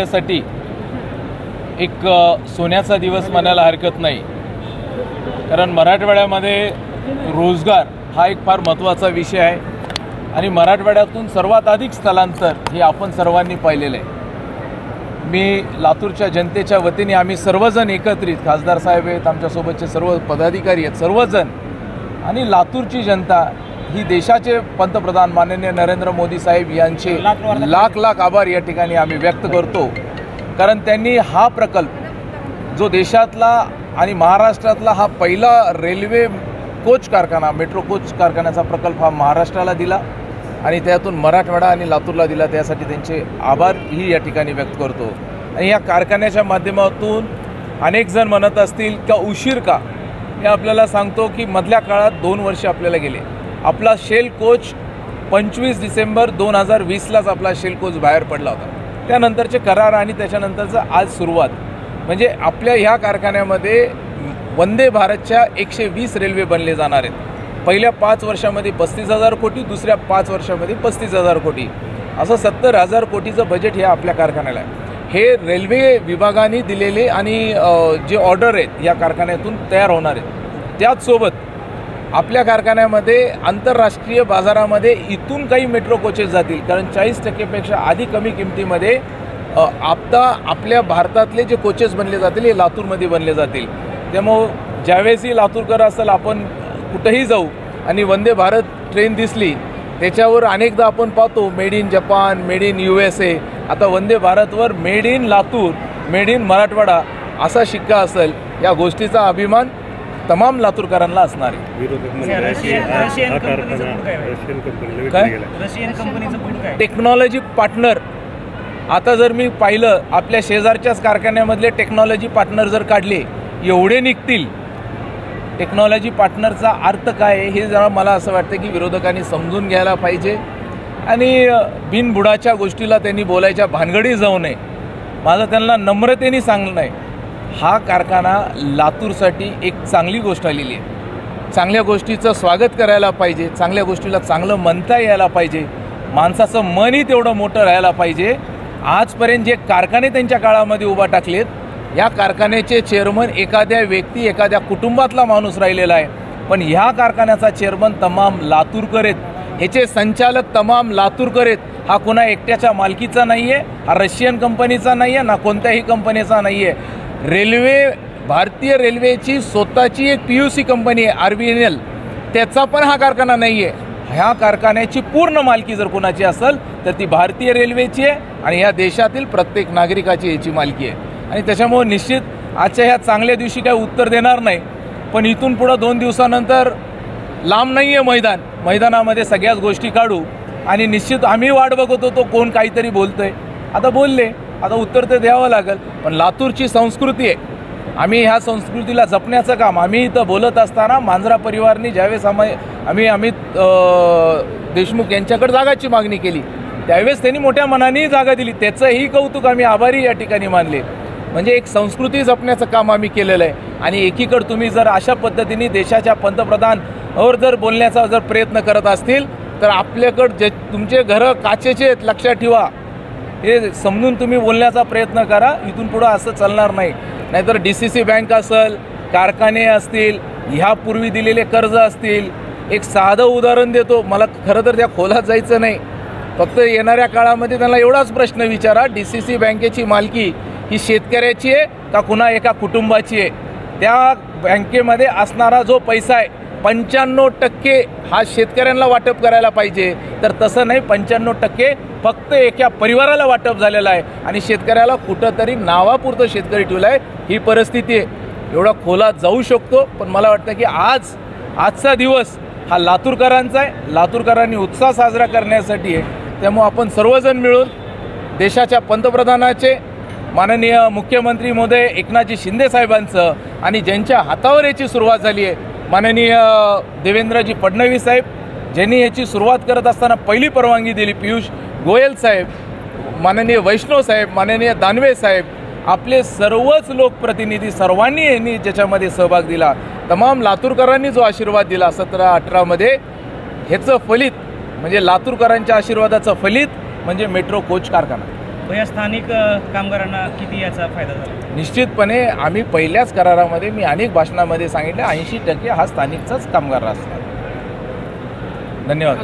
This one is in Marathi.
साठी एक सोन्याचा दिवस म्हणायला हरकत नाही, कारण मराठवाड्यामध्ये रोजगार हा एक फार महत्त्वाचा विषय आहे आणि मराठवाड्यातून सर्वात अधिक स्थलांतर हे आपण सर्वांनी पाहिलेलं आहे। मी लातूरच्या जनतेच्या वतीने आम्ही सर्वजण एकत्रित, खासदार साहेब आहेत, आमच्यासोबतचे सर्व पदाधिकारी आहेत, सर्वजण आणि लातूरची जनता ही देशाचे पंतप्रधान माननीय नरेंद्र मोदी साहेब यांचे लाख लाख आभार या ठिकाणी आम्ही व्यक्त करतो। कारण त्यांनी हा प्रकल्प जो देशातला आणि महाराष्ट्रातला हा पहिला रेल्वे कोच कारखाना, मेट्रो कोच कारखान्याचा प्रकल्प हा महाराष्ट्राला दिला आणि त्यातून मराठवाडा आणि लातूरला दिला, त्यासाठी त्यांचे आभारही या ठिकाणी व्यक्त करतो। आणि या कारखान्याच्या माध्यमातून अनेक जण म्हणत असतील का उशीर का, हे आपल्याला सांगतो की मधल्या काळात 2 वर्ष आपल्याला गेले। आपला शेल कोच 25 डिसेंबर 2020लाच आपला शेल कोच बाहेर पडला होता, त्यानंतरचे करार आणि त्याच्यानंतरचं आज सुरुवात। म्हणजे आपल्या ह्या कारखान्यामध्ये वंदे भारतच्या 120 रेल्वे बनले जाणार आहेत। पहिल्या 5 वर्षामध्ये 35,000 कोटी, दुसऱ्या 5 वर्षामध्ये 35,000 कोटी, असं 70,000 कोटीचं बजेट हे आपल्या कारखान्याला आहे। हे रेल्वे विभागाने दिलेले आणि जे ऑर्डर आहेत या कारखान्यातून तयार होणार आहेत। त्याचसोबत आपल्या कारखान्यामध्ये आंतरराष्ट्रीय बाजारामध्ये इथून काही मेट्रो कोचेस जातील, कारण 40% आधी कमी किमतीमध्ये आता आपल्या भारतातले जे कोचेस बनले जातील हे लातूरमध्ये बनले जातील। त्यामुळं ज्यावेळेसही लातूरकर असेल, आपण कुठेही जाऊ आणि वंदे भारत ट्रेन दिसली त्याच्यावर अनेकदा आपण पाहतो made in Japan, made in USA, आता वंदे भारतवर made in Latur, made in Marathwada असा शिक्का असेल। या गोष्टीचा अभिमान तमाम लातूरकरांना असणार आहे। टेक्नॉलॉजी पार्टनर, आता जर मी पाहिलं आपल्या शेजारच्याच कारखान्यामधले टेक्नॉलॉजी पार्टनर जर काढले, एवढे निघतील। टेक्नॉलॉजी पार्टनरचा अर्थ काय आहे हे जरा मला असं वाटतं की विरोधकांनी समजून घ्यायला पाहिजे आणि बिनबुडाच्या गोष्टीला त्यांनी बोलायच्या भानगडी जाऊ नये। माझं त्यांना नम्रतेने सांगणं आहे, हा कारखाना लातूरसाठी एक चांगली गोष्ट आलेली आहे। चांगल्या गोष्टीचं स्वागत करायला पाहिजे, चांगल्या गोष्टीला चांगलं म्हणता यायला पाहिजे, माणसाचं मनही तेवढं मोठं राहायला पाहिजे। आजपर्यंत जे कारखाने त्यांच्या काळामध्ये उभा टाकलेत, या कारखान्याचे चेअरमन एखाद्या व्यक्ती, एखाद्या कुटुंबातला माणूस राहिलेला आहे, पण ह्या कारखान्याचा चेअरमन तमाम लातूरकर आहेत, ह्याचे संचालक तमाम लातूरकर आहेत। हा कोणा एकट्याच्या मालकीचा नाही आहे, हा रशियन कंपनीचा नाही आहे, ना कोणत्याही कंपनीचा नाही आहे। रेल्वे, भारतीय रेल्वेची स्वतःची एक PUC कंपनी आहे RVNL, त्याचा पण हा कारखाना नाही आहे। ह्या कारखान्याची पूर्ण मालकी जर कोणाची असेल तर ती भारतीय रेल्वेची आहे आणि ह्या देशातील प्रत्येक नागरिकाची याची मालकी आहे। आणि त्याच्यामुळे निश्चित आजच्या ह्या चांगल्या दिवशी काय उत्तर देणार नाही, पण इथून पुढं 2 दिवसानंतर लांब नाही आहे मैदान, मैदानामध्ये सगळ्याच गोष्टी काढू आणि निश्चित आम्ही वाट बघत होतो कोण काहीतरी बोलतंय, आता बोलले, आता उत्तर तर द्यावं लागेल। पण लातूरची संस्कृती आहे, आम्ही ह्या संस्कृतीला जपण्याचं काम, आम्ही इथं बोलत असताना मांजरा परिवाराने ज्यावेळेस आम्ही अमित देशमुख यांच्याकडे जागाची मागणी केली त्यावेळेस त्यांनी मोठ्या मनाने जागा दिली, त्याचंही कौतुक आम्ही आभारी या ठिकाणी मानले। म्हणजे एक संस्कृती जपण्याचं काम आम्ही केलेलं आहे। आणि एकीकडे तुम्ही जर अशा पद्धतीने देशाच्या पंतप्रधानावर जर बोलण्याचा जर प्रयत्न करत असतील तर आपल्याकडं जे तुमचे घरं काचेचे आहेत लक्षात ठेवा, हे समजून तुम्ही बोलण्याचा प्रयत्न करा। इथून पुढं असं चालणार नाही, नाहीतर DCC बँक असेल, कारखाने असतील, ह्यापूर्वी दिलेले कर्ज असतील। एक साधं उदाहरण देतो, मला खरं तर त्या खोलात जायचं नाही, फक्त येणाऱ्या काळामध्ये त्यांना एवढाच प्रश्न विचारा, DCC बँकेची मालकी ही शेतकऱ्याची आहे का कुणा एका कुटुंबाची आहे? त्या बँकेमध्ये असणारा जो पैसा आहे 95% हा शेतकऱ्यांना वाटप करायला पाहिजे, तर तसं नाही, 95% फक्त एका परिवाराला वाटप झालेलं आहे आणि शेतकऱ्याला कुठंतरी नावापुरतं शेतकरी ठेवला आहे। ही परिस्थिती आहे, एवढा खोलात जाऊ शकतो, पण मला वाटतं की आजचा दिवस हा लातूरकरांचा आहे, लातूरकरांनी उत्साह साजरा करण्यासाठी आहे। त्यामुळे आपण सर्वजण मिळून देशाच्या पंतप्रधानाचे, माननीय मुख्यमंत्री महोदय एकनाथजी शिंदे साहेबांचं आणि ज्यांच्या हातावर याची सुरुवात झाली आहे माननीय देवेंद्रजी फडणवीस साहेब, ज्यांनी याची सुरुवात करत असताना पहिली परवानगी दिली, पियुष गोयल साहेब, माननीय वैष्णव साहेब, माननीय दानवे साहेब, आपले सर्वच लोकप्रतिनिधी, सर्वांनी यांनी ज्याच्यामध्ये सहभाग दिला, तमाम लातूरकरांनी जो आशीर्वाद दिला 17-18 मध्ये, ह्याचं फलित म्हणजे लातूरकरांच्या आशीर्वादाचं फलित म्हणजे मेट्रो कोच कारखाना। या स्थानिक कामगारांना किती याचा फायदा झाला? निश्चितपणे आम्ही पहिल्याच करारामध्ये मी अनेक भाषणामध्ये सांगितलं 80% हा स्थानिकचाच कामगार असणार. धन्यवाद.